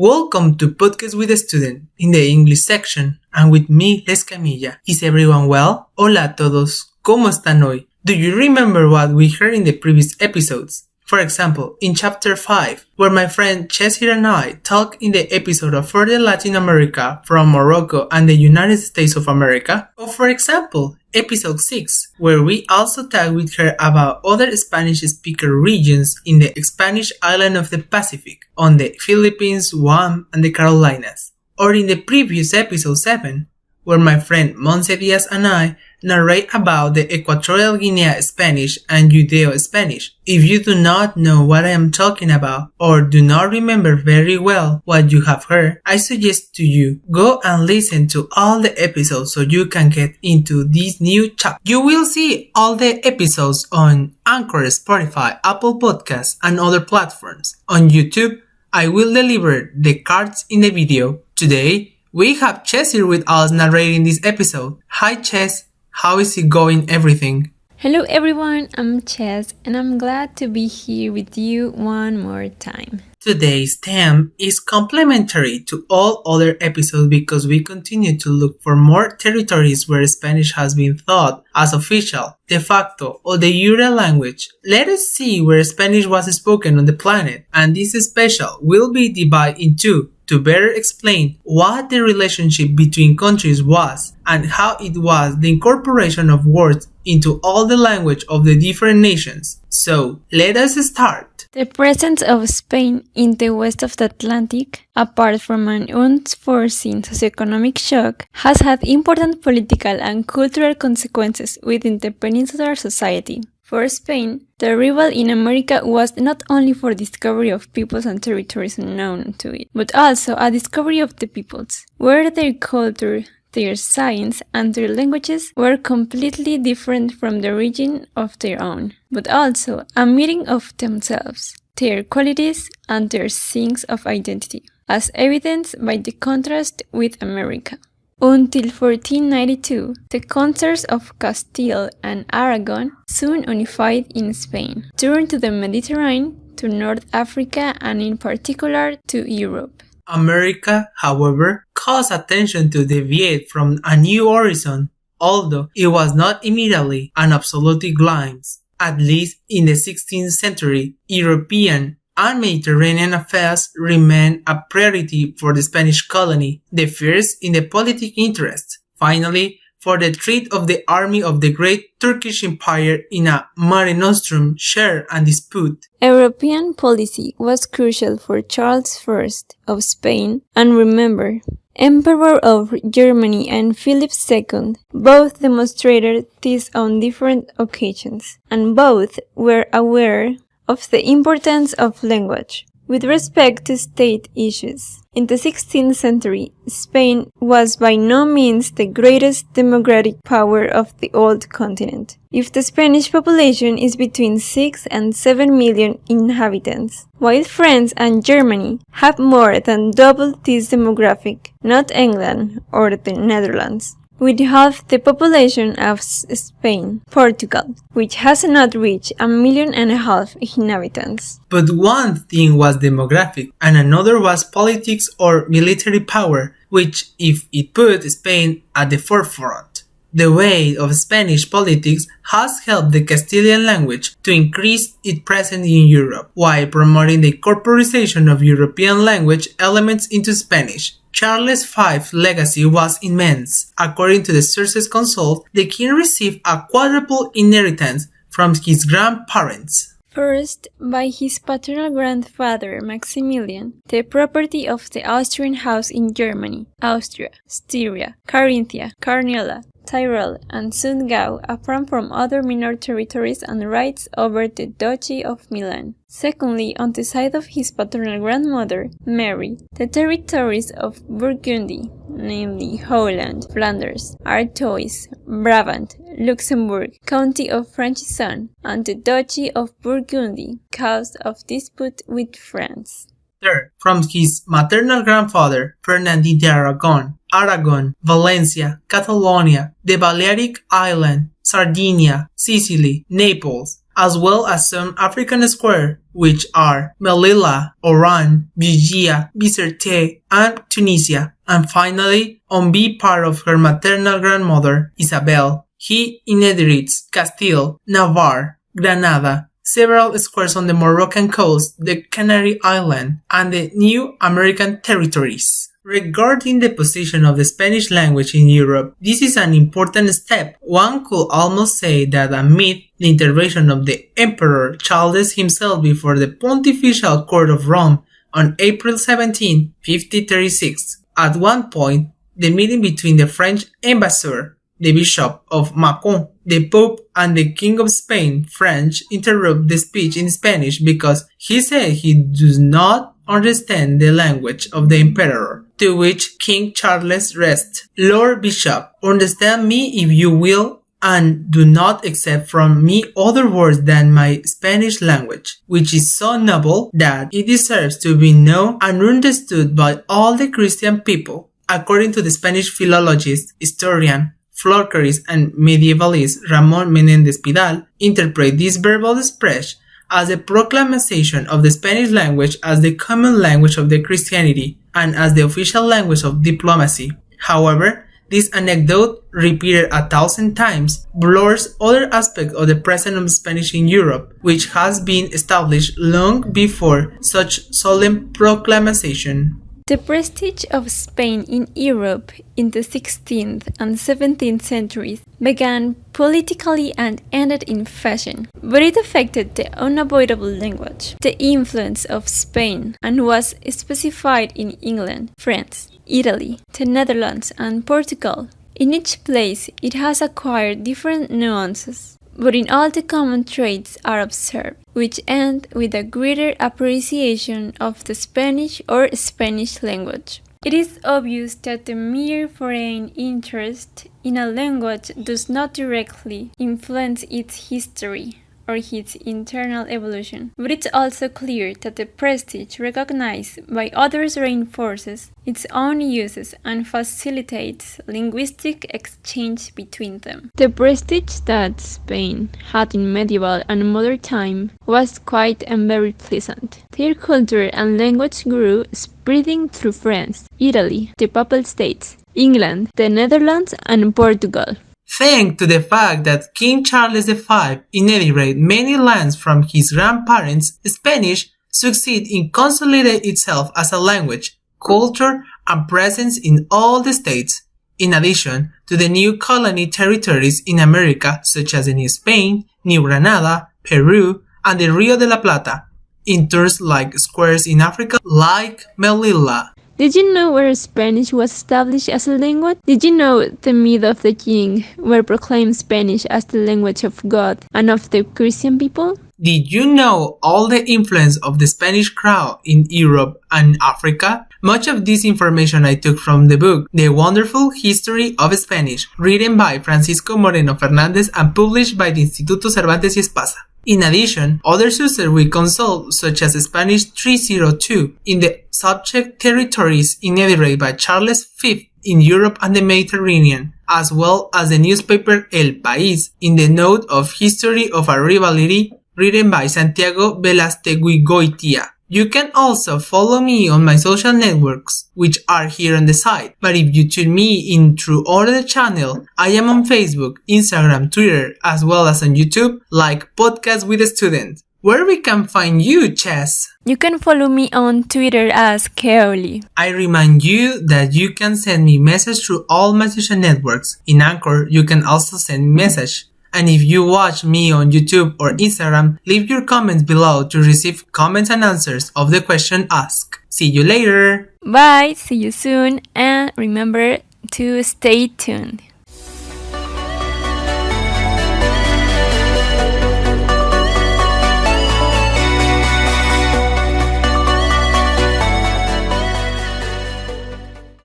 Welcome to Podcast with a Student in the English section, and with me, lescamilla. Is everyone well? Hola a todos, ¿cómo están hoy? Do you remember what we heard in the previous episodes? For example, in Chapter 5, where my friend Cheshire and I talk in the episode of Further Latin America from Morocco and the United States of America. Or for example, Episode 6, where we also talk with her about other Spanish-speaker regions in the Spanish island of the Pacific, on the Philippines, Guam, and the Carolinas. Or in the previous Episode 7, where my friend Monse Diaz and I narrate about the Equatorial Guinea Spanish and Judeo-Spanish. If you do not know what I am talking about or do not remember very well what you have heard, I suggest to you go and listen to all the episodes so you can get into this new chapter. You will see all the episodes on Anchor, Spotify, Apple Podcasts, and other platforms. On YouTube, I will deliver the cards in the video. Today, we have Cheshire with us narrating this episode. Hi Ches, how is it going everything? Hello everyone, I'm Ches and I'm glad to be here with you one more time. Today's theme is complementary to all other episodes because we continue to look for more territories where Spanish has been thought as official, de facto, or the iure language. Let us see where Spanish was spoken on the planet, and this special will be divided in two to better explain what the relationship between countries was and how it was the incorporation of words into all the language of the different nations. So, let us start. The presence of Spain in the west of the Atlantic, apart from an unforeseen socio-economic shock, has had important political and cultural consequences within the peninsular society. For Spain, the arrival in America was not only for discovery of peoples and territories unknown to it, but also a discovery of the peoples, where their culture, their science, and their languages were completely different from the origin of their own, but also a meeting of themselves, their qualities, and their sense of identity, as evidenced by the contrast with America. Until 1492, the concerts of Castile and Aragon, soon unified in Spain, turned to the Mediterranean, to North Africa, and in particular to Europe. America, however, caused attention to deviate from a new horizon, although it was not immediately an absolute glimpse. At least in the 16th century, European and Mediterranean affairs remained a priority for the Spanish colony, the first in the politic interest. Finally, for the threat of the army of the great Turkish Empire in a Mare Nostrum share and dispute. European policy was crucial for Charles I of Spain, and remember, Emperor of Germany and Philip II both demonstrated this on different occasions, and both were aware of the importance of language with respect to state issues. In the 16th century, Spain was by no means the greatest democratic power of the old continent. If the Spanish population is between 6 and 7 million inhabitants, while France and Germany have more than double this demographic, not England or the Netherlands, with half the population of Spain, Portugal, which has not reached 1.5 million inhabitants. But one thing was demographic, and another was politics or military power, which if it put Spain at the forefront. The weight of Spanish politics has helped the Castilian language to increase its presence in Europe, while promoting the incorporation of European language elements into Spanish. Charles V's legacy was immense. According to the sources consulted, the king received a quadruple inheritance from his grandparents. First, by his paternal grandfather Maximilian, the property of the Austrian house in Germany, Austria, Styria, Carinthia, Carniola, Tyrol, and Sundgau, apart from other minor territories and rights over the Duchy of Milan. Secondly, on the side of his paternal grandmother, Mary, the territories of Burgundy, namely Holland, Flanders, Artois, Brabant, Luxembourg, County of Franchisson, and the Duchy of Burgundy, cause of dispute with France. Third, from his maternal grandfather, Ferdinand de Aragon, Valencia, Catalonia, the Balearic Island, Sardinia, Sicily, Naples, as well as some African squares, which are Melilla, Oran, Vigia, Bizerte, and Tunisia. And finally, on B part of her maternal grandmother, Isabel, he inherits Castile, Navarre, Granada, several squares on the Moroccan coast, the Canary Islands, and the New American territories. Regarding the position of the Spanish language in Europe, this is an important step. One could almost say that amid the intervention of the Emperor Charles himself before the Pontifical Court of Rome on April 17, 1536, at one point, the meeting between the French ambassador, the Bishop of Macon, the Pope, and the King of Spain, French, interrupt the speech in Spanish because he said he does not understand the language of the Emperor, to which King Charles rests, Lord Bishop, understand me if you will, and do not accept from me other words than my Spanish language, which is so noble that it deserves to be known and understood by all the Christian people. According to the Spanish philologist, historian, folklorist, and medievalist Ramón Menéndez Pidal, interpret this verbal expression as a proclamation of the Spanish language as the common language of the Christianity and as the official language of diplomacy. However, this anecdote, repeated 1,000 times, blurs other aspects of the presence of Spanish in Europe, which has been established long before such solemn proclamation. The prestige of Spain in Europe in the 16th and 17th centuries began politically and ended in fashion, but it affected the unavoidable language, the influence of Spain, and was specified in England, France, Italy, the Netherlands, and Portugal. In each place, it has acquired different nuances, but in all the common traits are observed, which end with a greater appreciation of the Spanish or Spanish language. It is obvious that the mere foreign interest in a language does not directly influence its history or its internal evolution, but it's also clear that the prestige recognized by others reinforces its own uses and facilitates linguistic exchange between them. The prestige that Spain had in medieval and modern time was quite and very pleasant. Their culture and language grew, spreading through France, Italy, the Papal States, England, the Netherlands, and Portugal. Thanks to the fact that King Charles V inherited many lands from his grandparents, Spanish succeeded in consolidating itself as a language, culture, and presence in all the states, in addition to the new colony territories in America such as the New Spain, New Granada, Peru, and the Rio de la Plata, in turns like squares in Africa like Melilla. Did you know where Spanish was established as a language? Did you know the myth of the king where proclaimed Spanish as the language of God and of the Christian people? Did you know all the influence of the Spanish crown in Europe and Africa? Much of this information I took from the book The Wonderful History of Spanish, written by Francisco Moreno Fernández and published by the Instituto Cervantes y Espasa. In addition, other sources we consult, such as Spanish 302, in the subject territories inherited by Charles V in Europe and the Mediterranean, as well as the newspaper El País, in the note of History of a Rivalry written by Santiago Velastegui-Goitia. You can also follow me on my social networks, which are here on the site. But if you tune me in through other channel, I am on Facebook, Instagram, Twitter, as well as on YouTube, like Podcast with a Student. Where we can find you, Chess? You can follow me on Twitter as Kaeouly. I remind you that you can send me message through all my social networks. In Anchor, you can also send me message. And if you watch me on YouTube or Instagram, leave your comments below to receive comments and answers of the question asked. See you later! Bye, see you soon, and remember to stay tuned.